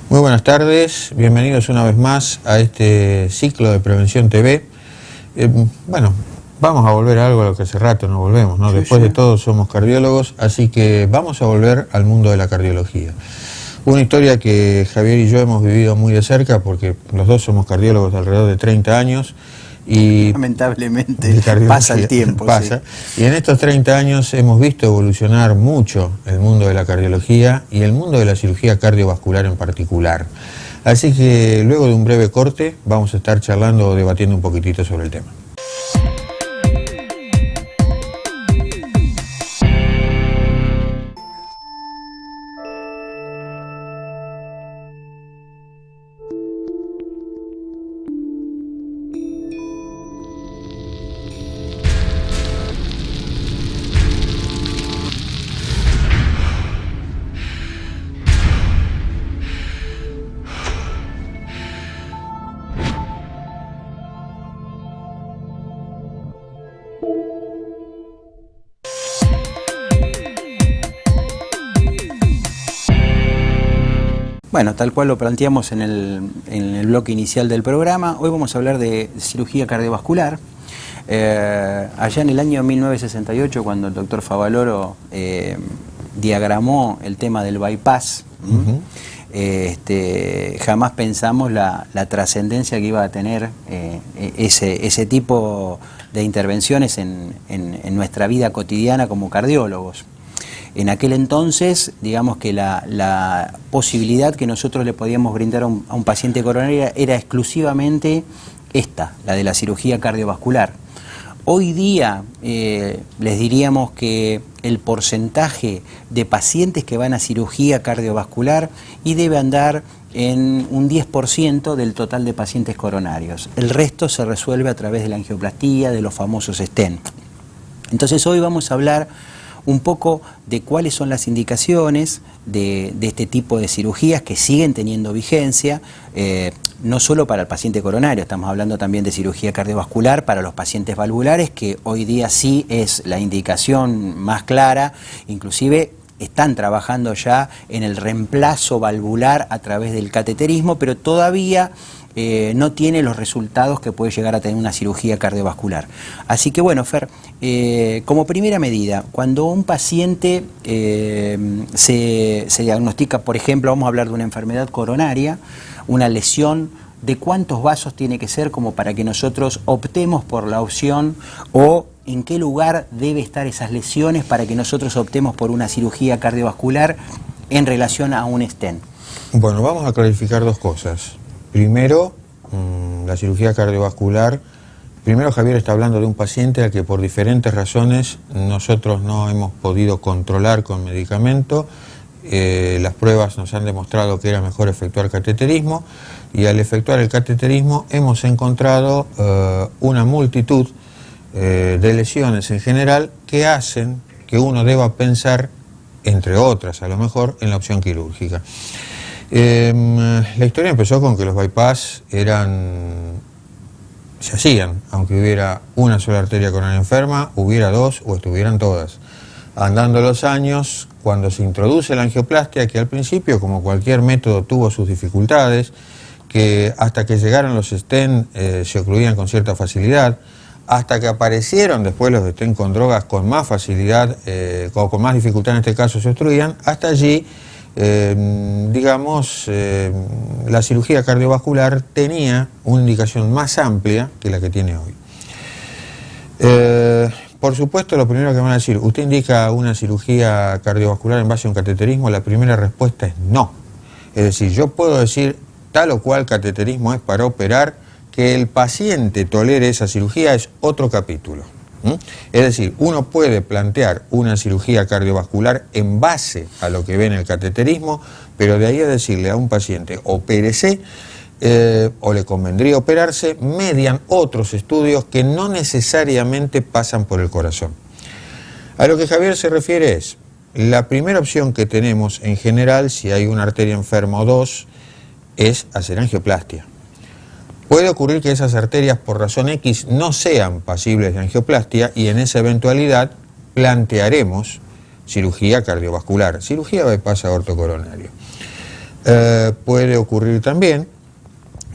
Muy buenas tardes, bienvenidos una vez más a este ciclo de Prevención TV. Bueno, vamos a volver a algo a lo que hace rato no volvemos, ¿no? Después de todo somos cardiólogos, así que vamos a volver al mundo de la cardiología. Una historia que Javier y yo hemos vivido muy de cerca porque los dos somos cardiólogos de alrededor de 30 años. Y lamentablemente pasa el tiempo. Pasa. Sí. Y en estos 30 años hemos visto evolucionar mucho el mundo de la cardiología y el mundo de la cirugía cardiovascular en particular. Así que luego de un breve corte vamos a estar charlando o debatiendo un poquitito sobre el tema. Bueno, tal cual lo planteamos en el bloque inicial del programa, hoy vamos a hablar de cirugía cardiovascular. Allá en el año 1968, cuando el doctor Favaloro diagramó el tema del bypass, jamás pensamos la trascendencia que iba a tener ese tipo de intervenciones en nuestra vida cotidiana como cardiólogos. En aquel entonces, digamos que la posibilidad que nosotros le podíamos brindar a un paciente coronario era exclusivamente esta, la de la cirugía cardiovascular. Hoy día les diríamos que el porcentaje de pacientes que van a cirugía cardiovascular y debe andar en un 10% del total de pacientes coronarios. El resto se resuelve a través de la angioplastía, de los famosos stent. Entonces hoy vamos a hablar un poco de cuáles son las indicaciones de este tipo de cirugías que siguen teniendo vigencia, no solo para el paciente coronario, estamos hablando también de cirugía cardiovascular para los pacientes valvulares, que hoy día sí es la indicación más clara, inclusive están trabajando ya en el reemplazo valvular a través del cateterismo, pero todavía no tiene los resultados que puede llegar a tener una cirugía cardiovascular. Así que bueno, Fer, como primera medida, cuando un paciente se diagnostica, por ejemplo, vamos a hablar de una enfermedad coronaria, una lesión, ¿de cuántos vasos tiene que ser como para que nosotros optemos por la opción o en qué lugar debe estar esas lesiones para que nosotros optemos por una cirugía cardiovascular en relación a un stent? Bueno, vamos a clarificar dos cosas. Primero, la cirugía cardiovascular. Primero, Javier está hablando de un paciente al que por diferentes razones nosotros no hemos podido controlar con medicamento. Las pruebas nos han demostrado que era mejor efectuar cateterismo, y al efectuar el cateterismo hemos encontrado una multitud de lesiones en general que hacen que uno deba pensar, entre otras a lo mejor, en la opción quirúrgica. La historia empezó con que los bypass se hacían, aunque hubiera una sola arteria coronaria enferma, hubiera dos o estuvieran todas. Andando los años, cuando se introduce la angioplastia, que al principio, como cualquier método, tuvo sus dificultades, que hasta que llegaron los stent se ocluían con cierta facilidad, hasta que aparecieron después los stent con drogas con más facilidad, o con más dificultad en este caso se obstruían, hasta allí, la cirugía cardiovascular tenía una indicación más amplia que la que tiene hoy. Por supuesto, lo primero que me van a decir, ¿usted indica una cirugía cardiovascular en base a un cateterismo? La primera respuesta es no. Es decir, yo puedo decir tal o cual cateterismo es para operar, que el paciente tolere esa cirugía es otro capítulo. Es decir, uno puede plantear una cirugía cardiovascular en base a lo que ve en el cateterismo, pero de ahí a decirle a un paciente opérese, o le convendría operarse, median otros estudios que no necesariamente pasan por el corazón. A lo que Javier se refiere es, la primera opción que tenemos en general, si hay una arteria enferma o dos, es hacer angioplastia. Puede ocurrir que esas arterias por razón X no sean pasibles de angioplastia, y en esa eventualidad plantearemos cirugía cardiovascular, cirugía bypass aortocoronario. Puede ocurrir también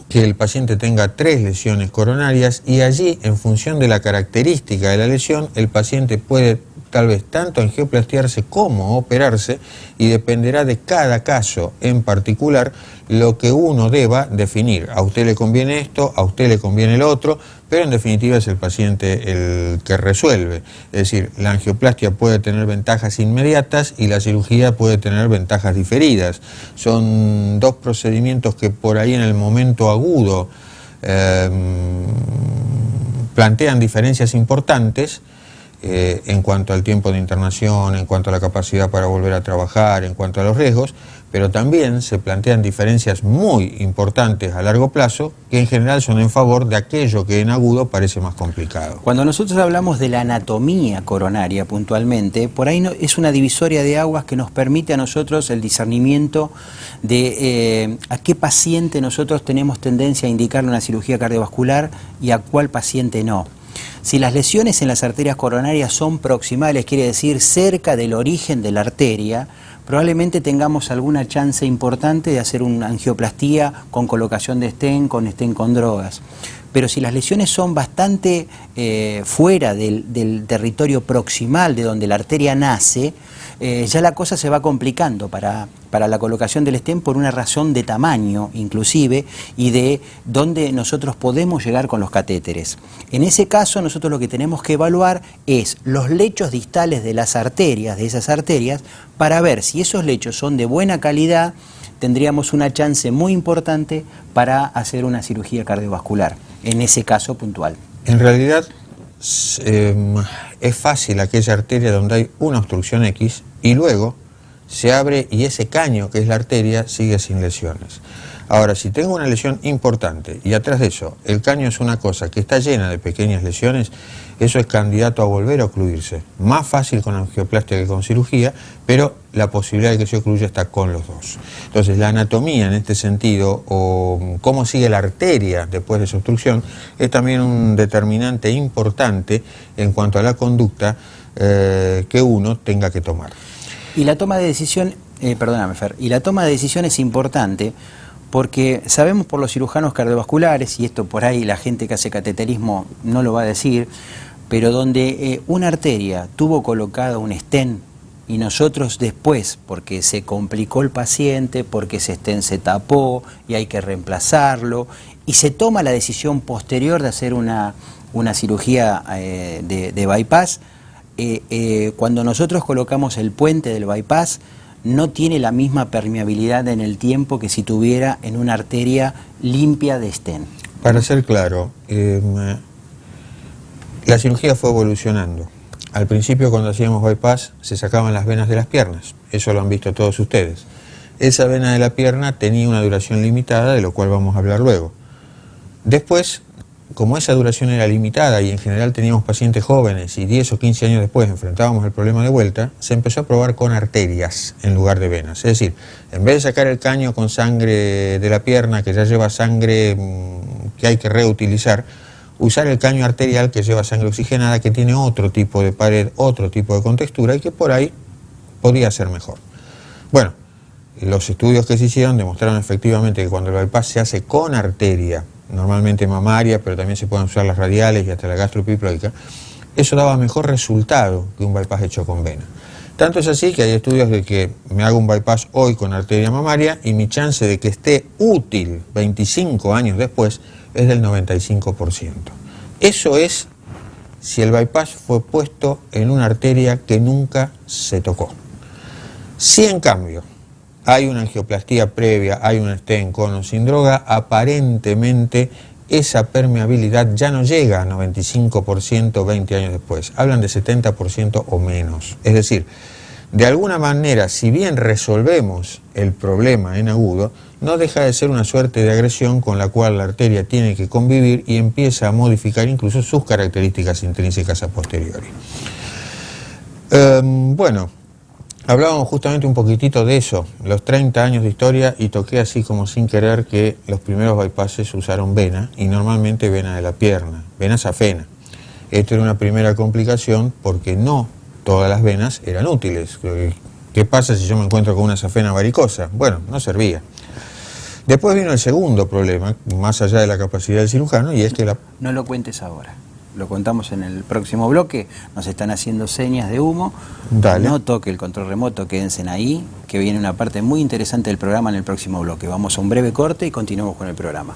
que el paciente tenga 3 lesiones coronarias, y allí, en función de la característica de la lesión, el paciente puede tal vez tanto angioplastiarse como operarse, y dependerá de cada caso en particular lo que uno deba definir. A usted le conviene esto, a usted le conviene el otro, pero en definitiva es el paciente el que resuelve. Es decir, la angioplastia puede tener ventajas inmediatas y la cirugía puede tener ventajas diferidas. Son dos procedimientos que por ahí en el momento agudo plantean diferencias importantes, en cuanto al tiempo de internación, en cuanto a la capacidad para volver a trabajar, en cuanto a los riesgos, pero también se plantean diferencias muy importantes a largo plazo, que en general son en favor de aquello que en agudo parece más complicado. Cuando nosotros hablamos de la anatomía coronaria puntualmente, por ahí es una divisoria de aguas que nos permite a nosotros el discernimiento de a qué paciente nosotros tenemos tendencia a indicarle una cirugía cardiovascular y a cuál paciente no. Si las lesiones en las arterias coronarias son proximales, quiere decir cerca del origen de la arteria, probablemente tengamos alguna chance importante de hacer una angioplastía con colocación de stent, con drogas. Pero si las lesiones son bastante fuera del territorio proximal de donde la arteria nace, ya la cosa se va complicando para la colocación del stent, por una razón de tamaño inclusive, y de dónde nosotros podemos llegar con los catéteres. En ese caso nosotros lo que tenemos que evaluar es los lechos distales de las arterias, de esas arterias, para ver si esos lechos son de buena calidad. Tendríamos una chance muy importante para hacer una cirugía cardiovascular, en ese caso puntual. En realidad es fácil aquella arteria donde hay una obstrucción X y luego se abre y ese caño que es la arteria sigue sin lesiones. Ahora, si tengo una lesión importante y atrás de eso el caño es una cosa que está llena de pequeñas lesiones, eso es candidato a volver a ocluirse. Más fácil con angioplastia que con cirugía, pero la posibilidad de que se ocluya está con los dos. Entonces, la anatomía en este sentido, o cómo sigue la arteria después de esa obstrucción, es también un determinante importante en cuanto a la conducta que uno tenga que tomar. Y la toma de decisión, perdóname Fer, y la toma de decisión es importante porque sabemos por los cirujanos cardiovasculares, y esto por ahí la gente que hace cateterismo no lo va a decir, pero donde una arteria tuvo colocado un stent y nosotros después, porque se complicó el paciente, porque ese stent se tapó y hay que reemplazarlo, y se toma la decisión posterior de hacer una cirugía de bypass, cuando nosotros colocamos el puente del bypass, no tiene la misma permeabilidad en el tiempo que si tuviera en una arteria limpia de stent. Para ser claro, la cirugía fue evolucionando. Al principio, cuando hacíamos bypass, se sacaban las venas de las piernas. Eso lo han visto todos ustedes. Esa vena de la pierna tenía una duración limitada, de lo cual vamos a hablar luego. Después, como esa duración era limitada y en general teníamos pacientes jóvenes y 10 o 15 años después enfrentábamos el problema de vuelta, se empezó a probar con arterias en lugar de venas. Es decir, en vez de sacar el caño con sangre de la pierna, que ya lleva sangre que hay que reutilizar, usar el caño arterial que lleva sangre oxigenada, que tiene otro tipo de pared, otro tipo de contextura y que por ahí podría ser mejor. Bueno, los estudios que se hicieron demostraron efectivamente que cuando el bypass se hace con arteria, normalmente mamaria, pero también se pueden usar las radiales y hasta la gastropiploica, eso daba mejor resultado que un bypass hecho con vena. Tanto es así que hay estudios de que me hago un bypass hoy con arteria mamaria y mi chance de que esté útil 25 años después es del 95%. Eso es si el bypass fue puesto en una arteria que nunca se tocó. Si en cambio hay una angioplastía previa, hay un stent con o sin droga, aparentemente esa permeabilidad ya no llega a 95% 20 años después. Hablan de 70% o menos. Es decir, de alguna manera, si bien resolvemos el problema en agudo, no deja de ser una suerte de agresión con la cual la arteria tiene que convivir y empieza a modificar incluso sus características intrínsecas a posteriori. Bueno, hablábamos justamente un poquitito de eso, los 30 años de historia, y toqué así como sin querer que los primeros bypasses usaron vena, y normalmente vena de la pierna, vena safena. Esto era una primera complicación porque no todas las venas eran útiles. ¿Qué pasa si yo me encuentro con una safena varicosa? Bueno, no servía. Después vino el segundo problema, más allá de la capacidad del cirujano, y es que No lo cuentes ahora. Lo contamos en el próximo bloque, nos están haciendo señas de humo. Dale. No toque el control remoto, quédense ahí, que viene una parte muy interesante del programa en el próximo bloque. Vamos a un breve corte y continuamos con el programa.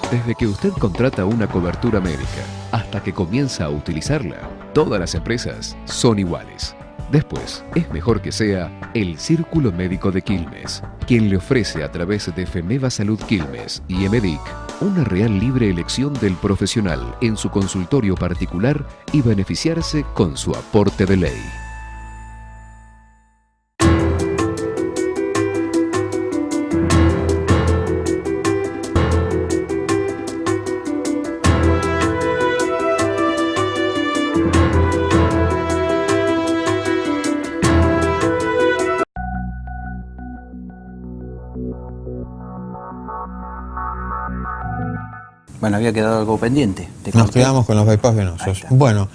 Desde que usted contrata una cobertura médica hasta que comienza a utilizarla, todas las empresas son iguales. Después, es mejor que sea el Círculo Médico de Quilmes, quien le ofrece a través de Femeva Salud Quilmes y Emedic una real libre elección del profesional en su consultorio particular y beneficiarse con su aporte de ley. Bueno, había quedado algo pendiente. Nos quedamos con los bypass venosos. Bueno,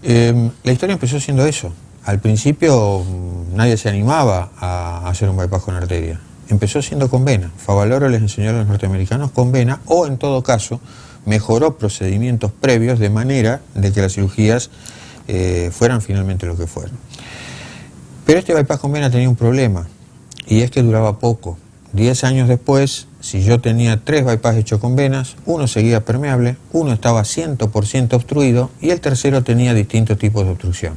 la historia empezó siendo eso. Al principio nadie se animaba a hacer un bypass con arteria. Empezó siendo con vena. Favaloro les enseñó a los norteamericanos con vena, o en todo caso mejoró procedimientos previos de manera de que las cirugías fueran finalmente lo que fueron. Pero este bypass con vena tenía un problema, y es que duraba poco. 10 años después, si yo tenía 3 bypass hechos con venas, uno seguía permeable, uno estaba 100% obstruido y el tercero tenía distintos tipos de obstrucción.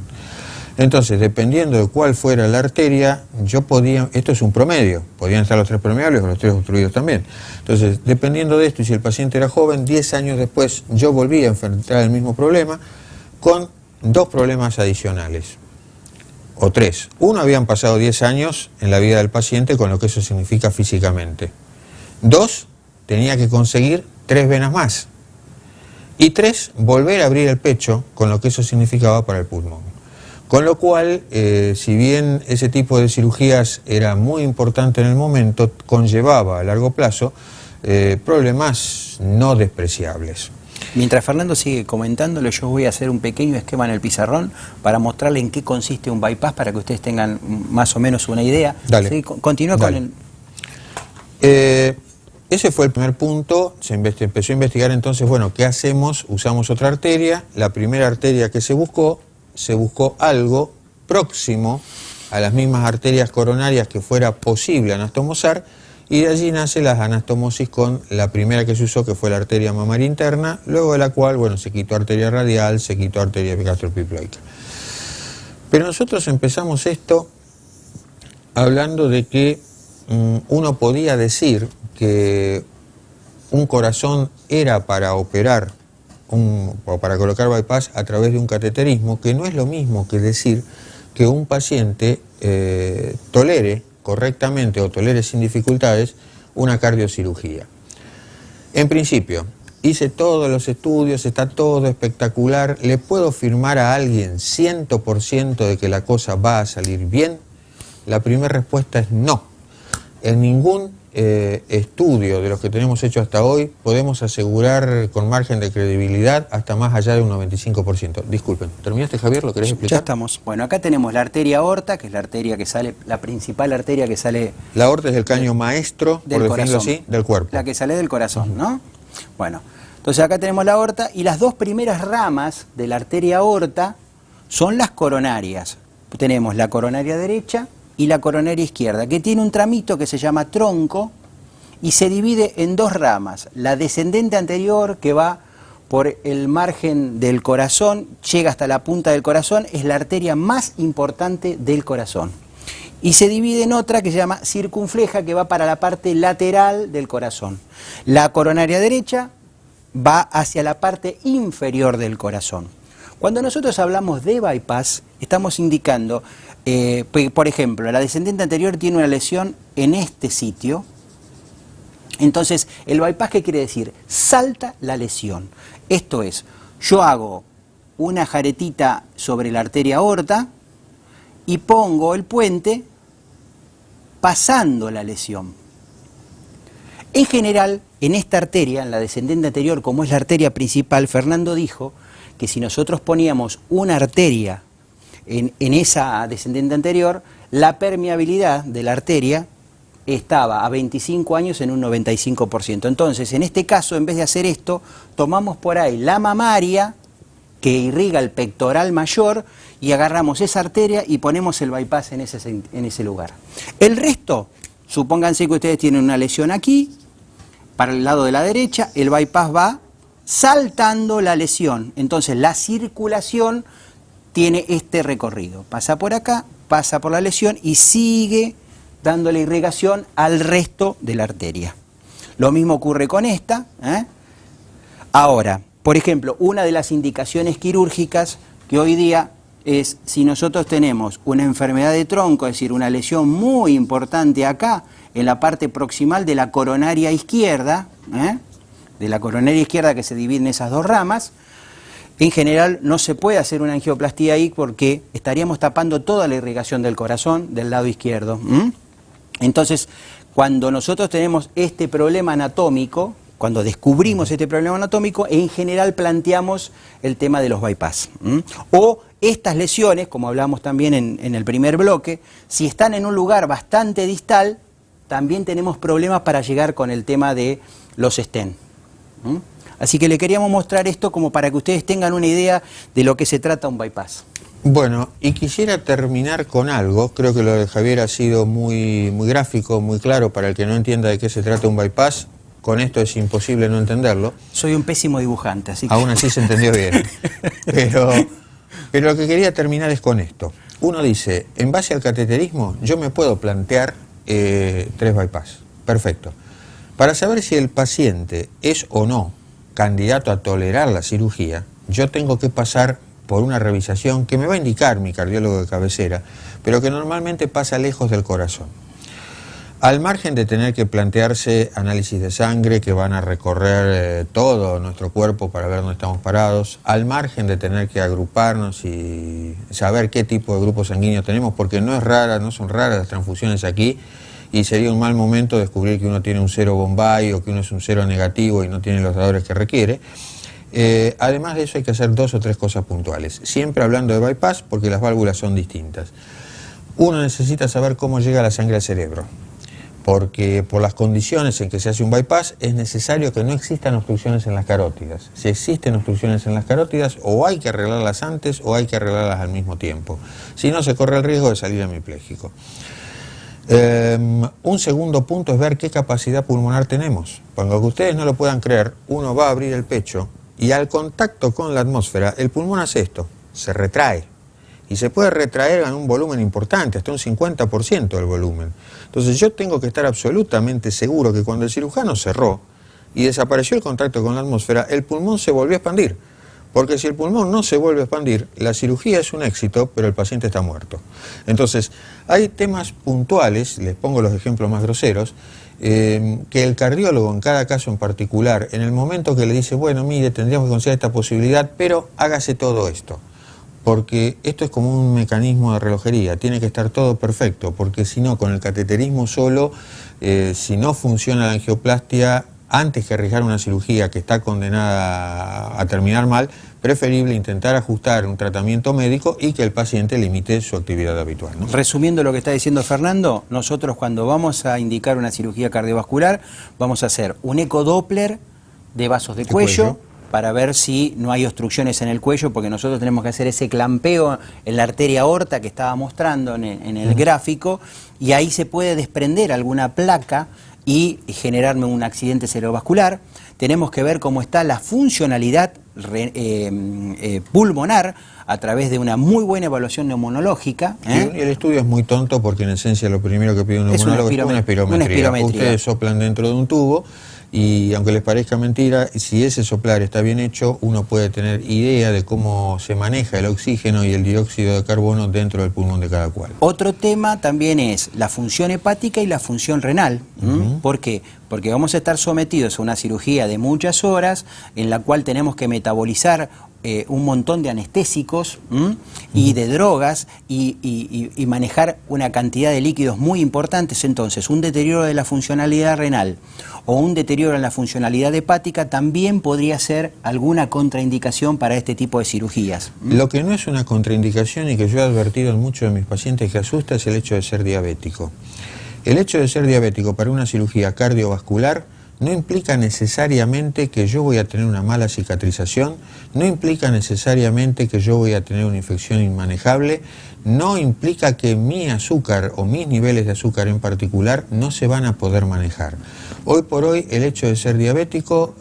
Entonces, dependiendo de cuál fuera la arteria, yo podía, esto es un promedio, podían estar los 3 permeables o los 3 obstruidos también. Entonces, dependiendo de esto, y si el paciente era joven, 10 años después yo volví a enfrentar el mismo problema con 2 problemas adicionales. O 3. Uno, habían pasado 10 años en la vida del paciente, con lo que eso significa físicamente. 2, tenía que conseguir 3 venas más. Y 3, volver a abrir el pecho, con lo que eso significaba para el pulmón. Con lo cual, si bien ese tipo de cirugías era muy importante en el momento, conllevaba a largo plazo problemas no despreciables. Mientras Fernando sigue comentándolo, yo voy a hacer un pequeño esquema en el pizarrón para mostrarle en qué consiste un bypass para que ustedes tengan más o menos una idea. Dale. ¿Sí? Continúa Dale. con el... Ese fue el primer punto. Se empezó a investigar entonces, bueno, ¿qué hacemos? Usamos otra arteria. La primera arteria que se buscó algo próximo a las mismas arterias coronarias que fuera posible anastomosar, y de allí nace la anastomosis con la primera que se usó, que fue la arteria mamaria interna, luego de la cual, bueno, se quitó arteria radial, se quitó arteria gastropiploica. Pero nosotros empezamos esto hablando de que uno podía decir que un corazón era para operar o para colocar bypass a través de un cateterismo, que no es lo mismo que decir que un paciente tolere correctamente o tolere sin dificultades una cardiocirugía. En principio, hice todos los estudios, está todo espectacular. ¿Le puedo firmar a alguien 100% de que la cosa va a salir bien? La primera respuesta es no. En ningún estudio de los que tenemos hecho hasta hoy podemos asegurar con margen de credibilidad hasta más allá de un 95%. Disculpen, ¿terminaste, Javier? ¿Lo querés explicar? Ya estamos. Bueno, acá tenemos la arteria aorta, que es la arteria que sale, la principal arteria que sale... La aorta es el caño maestro, por definirlo así, del cuerpo. La que sale del corazón, ¿no? Bueno, entonces acá tenemos la aorta y las dos primeras ramas de la arteria aorta son las coronarias. Tenemos la coronaria derecha y la coronaria izquierda, que tiene un tramito que se llama tronco y se divide en dos ramas. La descendente anterior, que va por el margen del corazón, llega hasta la punta del corazón, es la arteria más importante del corazón. Y se divide en otra que se llama circunfleja, que va para la parte lateral del corazón. La coronaria derecha va hacia la parte inferior del corazón. Cuando nosotros hablamos de bypass, estamos indicando, por ejemplo, la descendente anterior tiene una lesión en este sitio. Entonces, el bypass, ¿qué quiere decir? Salta la lesión. Esto es, yo hago una jaretita sobre la arteria aorta y pongo el puente pasando la lesión. En general, en esta arteria, en la descendente anterior, como es la arteria principal, Fernando dijo que si nosotros poníamos una arteria en esa descendente anterior, la permeabilidad de la arteria estaba a 25 años en un 95%. Entonces, en este caso, en vez de hacer esto, tomamos por ahí la mamaria, que irriga el pectoral mayor, y agarramos esa arteria y ponemos el bypass en ese lugar. El resto, supónganse que ustedes tienen una lesión aquí, para el lado de la derecha, el bypass va saltando la lesión. Entonces, la circulación tiene este recorrido. Pasa por acá, pasa por la lesión y sigue dándole irrigación al resto de la arteria. Lo mismo ocurre con esta. Ahora, por ejemplo, una de las indicaciones quirúrgicas que hoy día es, si nosotros tenemos una enfermedad de tronco, es decir, una lesión muy importante acá, en la parte proximal de la coronaria izquierda, que se divide en esas dos ramas, en general no se puede hacer una angioplastía ahí porque estaríamos tapando toda la irrigación del corazón del lado izquierdo. Entonces, cuando nosotros tenemos este problema anatómico, cuando descubrimos este problema anatómico, en general planteamos el tema de los bypass. O estas lesiones, como hablamos también en el primer bloque, si están en un lugar bastante distal, también tenemos problemas para llegar con el tema de los stent. Así que le queríamos mostrar esto como para que ustedes tengan una idea de lo que se trata un bypass. Bueno, y quisiera terminar con algo. Creo que lo de Javier ha sido muy gráfico, muy claro para el que no entienda de qué se trata un bypass. Con esto es imposible no entenderlo. Soy un pésimo dibujante, así que... Aún así se entendió bien. Pero lo que quería terminar es con esto. Uno dice, en base al cateterismo, yo me puedo plantear 3 bypass. Perfecto. Para saber si el paciente es o no candidato a tolerar la cirugía, yo tengo que pasar por una revisación que me va a indicar mi cardiólogo de cabecera, pero que normalmente pasa lejos del corazón. Al margen de tener que plantearse análisis de sangre que van a recorrer todo nuestro cuerpo para ver dónde estamos parados, al margen de tener que agruparnos y saber qué tipo de grupo sanguíneo tenemos, porque no son raras las transfusiones aquí, y sería un mal momento descubrir que uno tiene un 0 Bombay o que uno es un 0 negativo y no tiene los dadores que requiere. Además de eso hay que hacer 2 o 3 cosas puntuales, siempre hablando de bypass porque las válvulas son distintas. Uno necesita saber cómo llega la sangre al cerebro, porque por las condiciones en que se hace un bypass es necesario que no existan obstrucciones en las carótidas. Si existen obstrucciones en las carótidas, o hay que arreglarlas antes o hay que arreglarlas al mismo tiempo. Si no, se corre el riesgo de salir hemipléjico. Un segundo punto es ver qué capacidad pulmonar tenemos. Para que ustedes no lo puedan creer, uno va a abrir el pecho y al contacto con la atmósfera, el pulmón hace esto, se retrae. Y se puede retraer en un volumen importante, hasta un 50% del volumen. Entonces yo tengo que estar absolutamente seguro que cuando el cirujano cerró y desapareció el contacto con la atmósfera, el pulmón se volvió a expandir. Porque si el pulmón no se vuelve a expandir, la cirugía es un éxito, pero el paciente está muerto. Entonces, hay temas puntuales, les pongo los ejemplos más groseros, que el cardiólogo en cada caso en particular, en el momento que le dice, bueno, mire, tendríamos que considerar esta posibilidad, pero hágase todo esto. Porque esto es como un mecanismo de relojería, tiene que estar todo perfecto, porque si no, con el cateterismo solo, si no funciona la angioplastia, antes que arriesgar una cirugía que está condenada a terminar mal, preferible intentar ajustar un tratamiento médico y que el paciente limite su actividad habitual, ¿no? Resumiendo lo que está diciendo Fernando, nosotros cuando vamos a indicar una cirugía cardiovascular, vamos a hacer un ecodoppler de vasos de cuello para ver si no hay obstrucciones en el cuello, porque nosotros tenemos que hacer ese clampeo en la arteria aorta que estaba mostrando en el gráfico, y ahí se puede desprender alguna placa y generarme un accidente cerebrovascular. Tenemos que ver cómo está la funcionalidad pulmonar a través de una muy buena evaluación neumonológica. Y el estudio es muy tonto porque en esencia lo primero que pide un neumonólogo es una espirometría. Ustedes soplan dentro de un tubo y aunque les parezca mentira, si ese soplar está bien hecho, uno puede tener idea de cómo se maneja el oxígeno y el dióxido de carbono dentro del pulmón de cada cual. Otro tema también es la función hepática y la función renal. ¿Por qué? Porque vamos a estar sometidos a una cirugía de muchas horas en la cual tenemos que metabolizar un montón de anestésicos y de drogas y manejar una cantidad de líquidos muy importantes. Entonces, un deterioro de la funcionalidad renal o un deterioro en la funcionalidad hepática también podría ser alguna contraindicación para este tipo de cirugías. Lo que no es una contraindicación y que yo he advertido en muchos de mis pacientes que asusta es el hecho de ser diabético. El hecho de ser diabético para una cirugía cardiovascular no implica necesariamente que yo voy a tener una mala cicatrización, no implica necesariamente que yo voy a tener una infección inmanejable, no implica que mi azúcar o mis niveles de azúcar en particular no se van a poder manejar. Hoy por hoy el hecho de ser diabético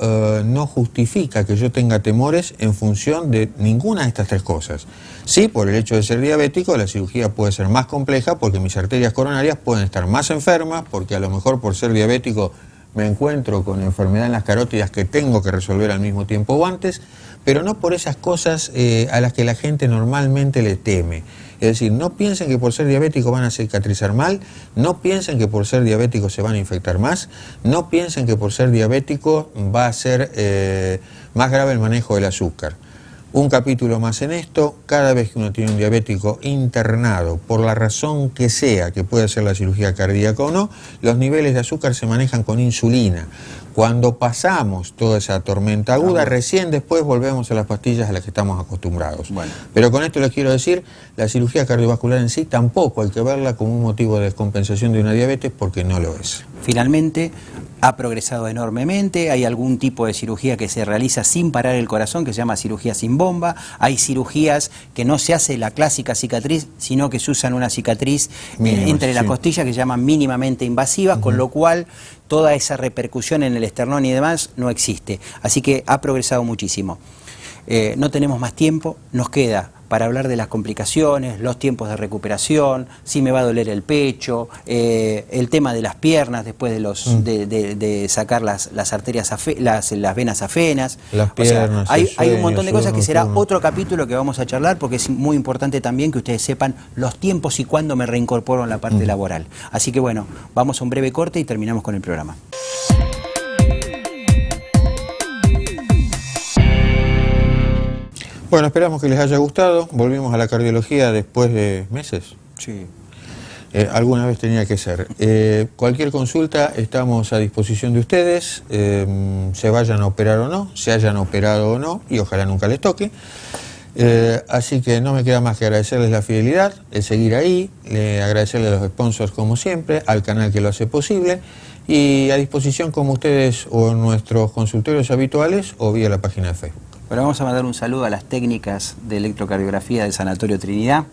no justifica que yo tenga temores en función de ninguna de estas tres cosas. Sí, por el hecho de ser diabético la cirugía puede ser más compleja porque mis arterias coronarias pueden estar más enfermas, porque a lo mejor por ser diabético me encuentro con enfermedad en las carótidas que tengo que resolver al mismo tiempo o antes, pero no por esas cosas a las que la gente normalmente le teme. Es decir, no piensen que por ser diabético van a cicatrizar mal, no piensen que por ser diabético se van a infectar más, no piensen que por ser diabético va a ser más grave el manejo del azúcar. Un capítulo más en esto: cada vez que uno tiene un diabético internado, por la razón que sea, que puede ser la cirugía cardíaca o no, los niveles de azúcar se manejan con insulina. Cuando pasamos toda esa tormenta aguda, recién después volvemos a las pastillas a las que estamos acostumbrados. Bueno. Pero con esto les quiero decir, la cirugía cardiovascular en sí tampoco hay que verla como un motivo de descompensación de una diabetes, porque no lo es. Finalmente, ha progresado enormemente, hay algún tipo de cirugía que se realiza sin parar el corazón, que se llama cirugía sin bomba, hay cirugías que no se hace la clásica cicatriz, sino que se usan una cicatriz entre las costillas que se llaman mínimamente invasivas, con lo cual toda esa repercusión en el esternón y demás no existe. Así que ha progresado muchísimo. No tenemos más tiempo, nos queda para hablar de las complicaciones, los tiempos de recuperación, si me va a doler el pecho, el tema de las piernas después de sacar las arterias, las venas afenas. Las piernas, hay un montón de cosas que será otro capítulo que vamos a charlar, porque es muy importante también que ustedes sepan los tiempos y cuándo me reincorporo en la parte laboral. Así que bueno, vamos a un breve corte y terminamos con el programa. Bueno, esperamos que les haya gustado. Volvimos a la cardiología después de meses. Sí. Alguna vez tenía que ser. Cualquier consulta, estamos a disposición de ustedes, se vayan a operar o no, se hayan operado o no, y ojalá nunca les toque. Así que no me queda más que agradecerles la fidelidad, el seguir ahí, agradecerles a los sponsors como siempre, al canal que lo hace posible, y a disposición como ustedes o nuestros consultorios habituales o vía la página de Facebook. Bueno, vamos a mandar un saludo a las técnicas de electrocardiografía del Sanatorio Trinidad,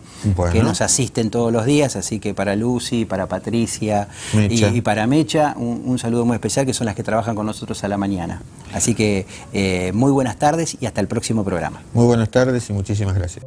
que nos asisten todos los días, así que para Lucy, para Patricia y para Mecha, un saludo muy especial, que son las que trabajan con nosotros a la mañana. Así que muy buenas tardes y hasta el próximo programa. Muy buenas tardes y muchísimas gracias.